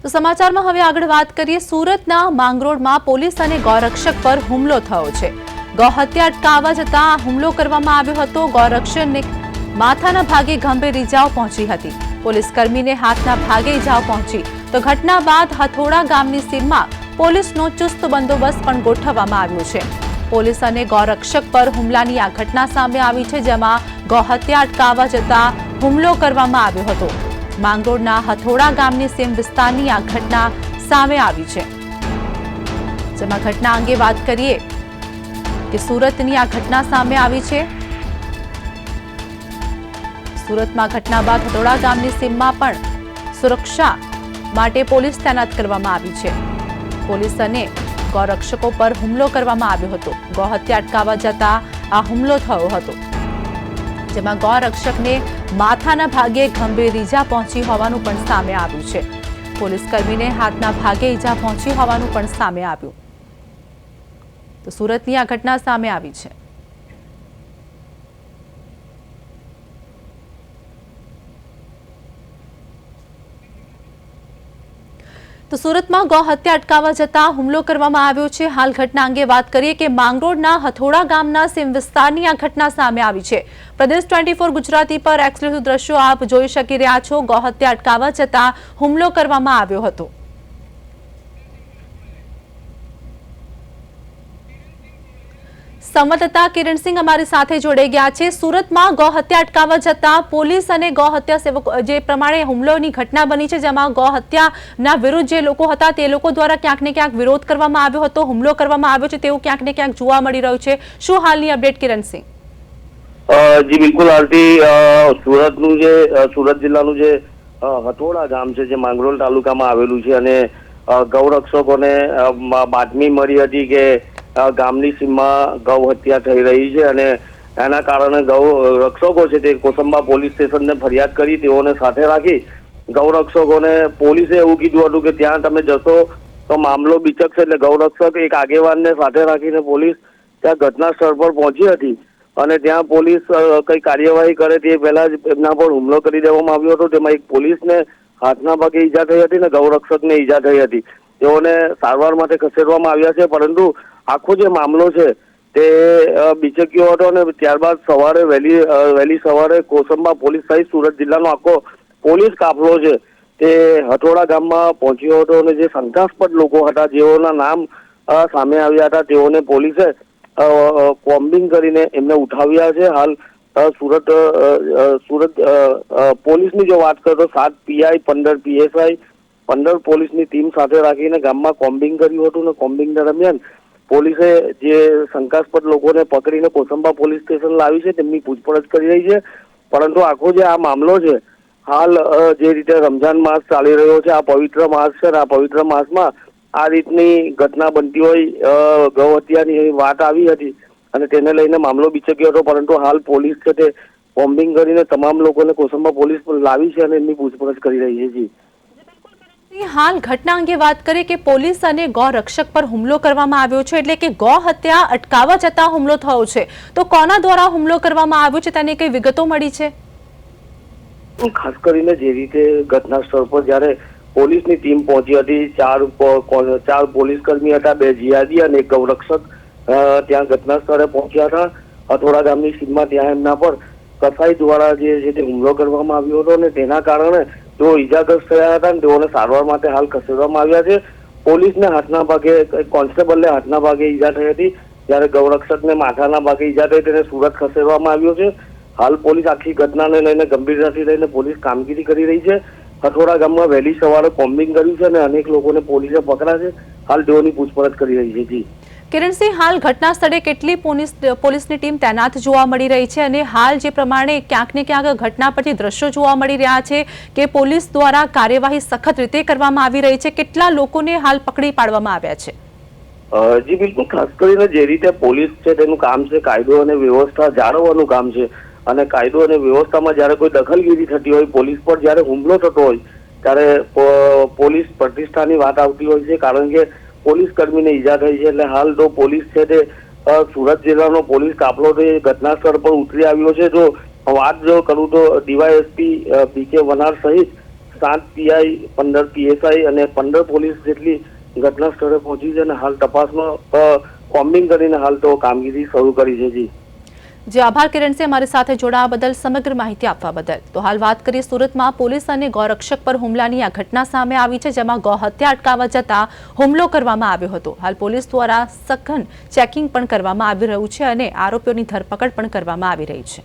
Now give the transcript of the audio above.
તો સમાચારમાં હવે આગળ વાત કરીએ। સુરતના માંગરોળમાં પોલીસ અને ગૌરક્ષક પર હુમલો થયો છે। ગૌહત્યા અટકાવવા જતાં હુમલો કરવામાં આવ્યો હતો। ગૌરક્ષકને માથાના ભાગે ગંભીર ઇજાઓ પહોંચી હતી। પોલીસ કર્મીને હાથના ભાગે ઇજાઓ પહોંચી તો ઘટના બાદ હથોડા ગામની સીમમાં પોલીસનો ચુસ્ત બંદોબસ્ત પણ ગોઠવવામાં આવ્યો છે। પોલીસ અને ગૌરક્ષક પર હુમલાની આ ઘટના સામે આવી છે, જેમાં ગૌહત્યા અટકાવવા જતાં હુમલો કરવામાં આવ્યો હતો। માંગરોળના હથોડા ગામની સીમ વિસ્તારની આ ઘટના સામે આવી છે, જેમાં ઘટના અંગે વાત કરીએ કે સુરતની આ ઘટના સામે આવી છે। સુરતમાં ઘટના બાદ હથોડા ગામની સીમમાં પણ સુરક્ષા માટે પોલીસ તૈનાત કરવામાં આવી છે। પોલીસ અને ગૌરક્ષકો પર હુમલો કરવામાં આવ્યો હતો। ગૌહત્યા અટકાવવા જતાં આ હુમલો થયો હતો, જેમાં ગૌરક્ષકને માથાના ભાગે ગંભીર ઈજા પહોંચી હોવાનું પણ સામે આવ્યું છે। પોલીસ કર્મીને હાથના ભાગે ઈજા પહોંચી હોવાનું પણ સામે આવ્યું। તો સુરતની આ ઘટના સામે આવી છે। તો સુરતમાં ગૌહત્યા અટકાવવા જતાં હુમલો કરવામાં આવ્યો છે। હાલ ઘટના અંગે વાત કરીએ કે માંગરોળના હથોડા ગામના સીમ વિસ્તારની આ ઘટના સામે આવી છે। પ્રદેશ 24 ગુજરાતી પર એક્સક્લુઝિવ દ્રશ્યો આપ જોઈ શકી રહ્યા છો। ગૌહત્યા અટકાવવા જતાં હુમલો કરવામાં આવ્યો હતો। સંવાદદાતા કિરણસિંહ અમારી સાથે જોડાઈ ગયા છે। સુરતમાં ગૌહત્યા અટકાવવા જતાં પોલીસ અને ગૌહત્યા સેવકો જે પ્રમાણે હુમલોની ઘટના બની છે, જેમાં ગૌહત્યાના વિરુદ્ધ જે લોકો હતા તે લોકો દ્વારા ક્યાંક ને ક્યાંક વિરોધ કરવામાં આવ્યો હતો, હુમલો કરવામાં આવ્યો છે તેવું ક્યાંક ને ક્યાંક જોવા મળી રહ્યું છે। શું હાલની અપડેટ કિરણસિંહ? જી બિલકુલ આરતી, સુરત જિલ્લાનું જે હથોડા ગામ છે જે માંગરોળ તાલુકામાં આવેલું છે અને ગૌરક્ષકોને બાતમી મળી હતી કે ગામની સીમમાં ગૌ હત્યા થઈ રહી છે અને એના કારણે ગૌ રક્ષકો છે તે કોસંબા પોલીસ સ્ટેશનને ફરિયાદ કરી, તેઓને સાથે રાખી ગૌરક્ષકોને પોલીસે એવું કીધું હતું કે ત્યાં તમે જશો તો મામલો બીચકશે। એટલે ગૌરક્ષક એક આગેવાનને સાથે રાખીને પોલીસ ત્યાં ઘટના સ્થળ પર પહોંચી હતી અને ત્યાં પોલીસ કઈ કાર્યવાહી કરે તે પહેલા જ એમના પર હુમલો કરી દેવામાં આવ્યો હતો। તેમાં એક પોલીસને હાથના ભાગે ઈજા થઈ હતી ને ગૌરક્ષકને ઈજા થઈ હતી। તેઓને સારવાર માટે ખસેડવામાં આવ્યા છે, પરંતુ આખો જે મામલો છે તે બીચક્યો હતો અને ત્યારબાદ સવારે વહેલી સવારે કોસંબા પોલીસ સહિત સુરત જિલ્લાનો આખો પોલીસ કાફલો છે તે હથોડા ગામમાં પહોંચ્યો હતો અને જે શંકાસ્પદ લોકો હતા જેઓના નામ સામે આવ્યા હતા તેઓને પોલીસે કોમ્બિંગ કરીને એમને ઉઠાવ્યા છે। હાલ સુરત પોલીસની જો વાત કરો તો 7 પીઆઈ, 15 પીએસઆઈ, 15 પોલીસની ટીમ સાથે રાખીને ગામમાં કોમ્બિંગ કર્યું હતું અને કોમ્બિંગ દરમિયાન પોલીસે જે શંકાસ્પદ લોકોને પકડીને કોસંબા પોલીસ સ્ટેશન લાવી છે, તેમની પૂછપરછ કરી રહી છે। પરંતુ આખો જે આ મામલો છે, હાલ જે રીતે રમઝાન માસ ચાલી રહ્યો છે, આ પવિત્ર માસ છે, આ પવિત્ર માસમાં આ રીતની ઘટના બનતી હોય ગૌ હત્યાની વાત આવી હતી અને તેને લઈને મામલો બીચક્યો હતો, પરંતુ હાલ પોલીસ છે તે કોમ્બિંગ કરીને તમામ લોકોને કોસંબા પોલીસ લાવી છે અને એમની પૂછપરછ કરી રહી છે। હાલ ઘટના અંગે વાત કરીએ કે પોલીસ અને ગૌરક્ષક પર હુમલો કરવામાં આવ્યો છે, એટલે કે ગૌ હત્યા અટકાવવા જતાં હુમલો થયો છે, તો કોના દ્વારા હુમલો કરવામાં આવ્યો છે તેની કઈ વિગતો મળી છે? ખાસ કરીને જે રીતે ઘટના સ્થળ પર જ્યારે પોલીસની ટીમ પહોંચી હતી, 4 પોલીસ કર્મી હતા, 2 જીઆરડી અને 1 ગૌરક્ષક ત્યાં ઘટના સ્થળે પહોંચ્યા હતા હથોડા ગામની સીમમાં। ત્યાં એમના પર કસાઈ દ્વારા જે છે તે હુમલો કરવામાં આવ્યો હતો અને તેના કારણે તેઓ ઈજાગ્રસ્ત થયા હતા અને તેઓને સારવાર માટે હાલ ખસેડવામાં આવ્યા છે। પોલીસને હાથના ભાગે, કોન્સ્ટેબલને હાથના ભાગે ઈજા થઈ હતી, જ્યારે ગૌરક્ષકને માથાના ભાગે ઈજા થઈ તેને સુરત ખસેડવામાં આવ્યો છે। હાલ પોલીસ આખી ઘટનાને લઈને ગંભીરતાથી લઈને પોલીસ કામગીરી કરી રહી છે। હથોડા ગામમાં વહેલી સવારે કોમ્બિંગ કર્યું છે અને અનેક લોકોને પોલીસે પકડ્યા છે। હાલ તેઓની પૂછપરછ કરી રહી છે। કિરણસિંહ, હાલ ઘટના સ્થળે કેટલી પોલીસની ટીમ તૈનાત જોવા મળી રહી છે અને હાલ જે પ્રમાણે ક્યાંક ને ક્યાંક ઘટના પરથી દ્રશ્યો જોવા મળી રહ્યા છે કે પોલીસ દ્વારા કાર્યવાહી સખત રીતે કરવામાં આવી રહી છે, કેટલા લોકોને હાલ પકડી પાડવામાં આવ્યા છે? જી બિલકુલ, ખાસ કરીને જે રીતે પોલીસ છે તેનું કામ છે કાયદો અને વ્યવસ્થા જાળવવાનું કામ છે અને કાયદો અને વ્યવસ્થામાં જ્યારે કોઈ દખલગીરી થતી હોય, પોલીસ પર જ્યારે હુમલો થતો હોય ત્યારે પોલીસ પ્રતિષ્ઠાની વાત આવતી હોય છે, કારણ કે પોલીસ કર્મીને ઈજા થઈ છે। એટલે હાલ તો પોલીસ છે તે સુરત જિલ્લાનો પોલીસ કાફલો ઘટના સ્થળ પર ઉતરી આવ્યો છે। જો વાત જો કરું તો ડીવાયએસપી પીકે વનાર સહિત 7 PI, 15 PSI અને 15 પોલીસ જેટલી ઘટના સ્થળે પહોંચી છે અને હાલ તપાસમાં કોમ્બિંગ કરીને હાલ તો કામગીરી શરૂ કરી છે. જી જે આભાર કિરણસિંહ, અમારી સાથે જોડાવા બદલ, સમગ્ર માહિતી આપવા બદલ. તો હાલ વાત કરીએ સુરતમાં પોલીસ અને ગૌરક્ષક પર હુમલાની આ ઘટના સામે આવી છે, જેમાં ગૌહત્યા અટકાવવા જતા હુમલો કરવામાં આવ્યો હતો. હાલ પોલીસ દ્વારા સઘન ચેકિંગ પણ કરવામાં આવી રહ્યું છે અને આરોપીઓની ધરપકડ પણ કરવામાં આવી રહી છે.